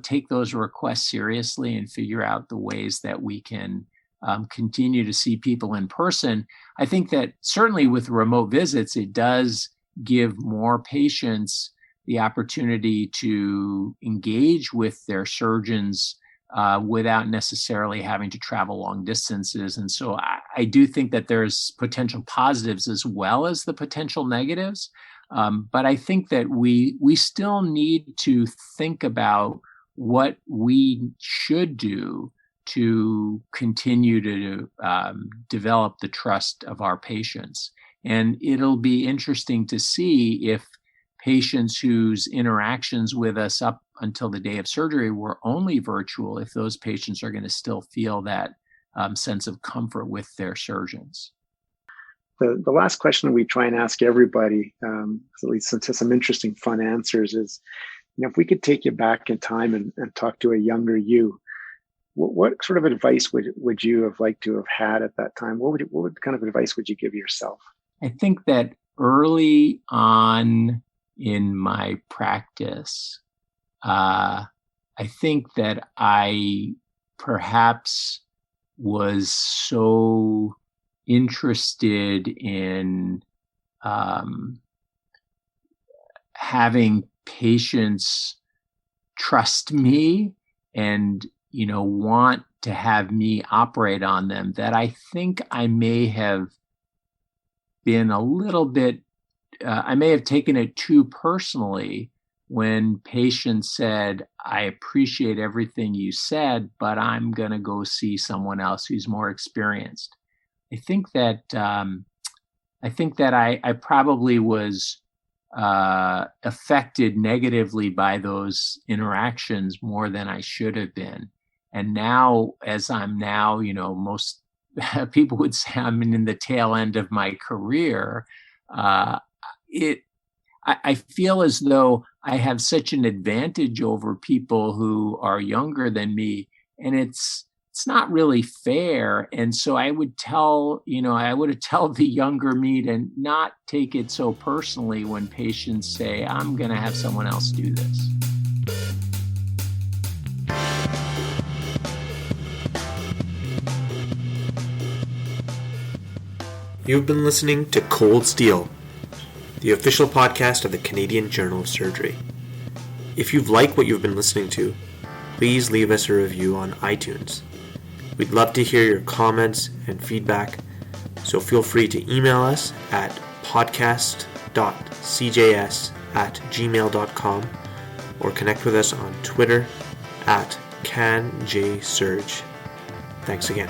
take those requests seriously and figure out the ways that we can continue to see people in person. I think that certainly with remote visits, it does give more patients the opportunity to engage with their surgeons without necessarily having to travel long distances. And so I do think that there's potential positives as well as the potential negatives. But I think that we still need to think about what we should do to continue to develop the trust of our patients. And it'll be interesting to see if patients whose interactions with us up until the day of surgery were only virtual, if those patients are going to still feel that sense of comfort with their surgeons. The last question we try and ask everybody, at least to some interesting, fun answers, is, if we could take you back in time and talk to a younger you, what sort of advice would you have liked to have had at that time? What kind of advice would you give yourself? I think that early on in my practice, I think that I perhaps was so interested in having patients trust me and want to have me operate on them that I think I may have been a little bit I may have taken it too personally when patients said, I appreciate everything you said, but I'm going to go see someone else who's more experienced. I think that I probably was affected negatively by those interactions more than I should have been. And now, as I'm now, most people would say I'm in the tail end of my career. I feel as though I have such an advantage over people who are younger than me, and it's not really fair. And so I would tell the younger me to not take it so personally when patients say, I'm going to have someone else do this. You've been listening to Cold Steel, the official podcast of the Canadian Journal of Surgery. If you've liked what you've been listening to, please leave us a review on iTunes. We'd love to hear your comments and feedback, so feel free to email us at podcast.cjs@gmail.com or connect with us on Twitter @CanJSurge. Thanks again.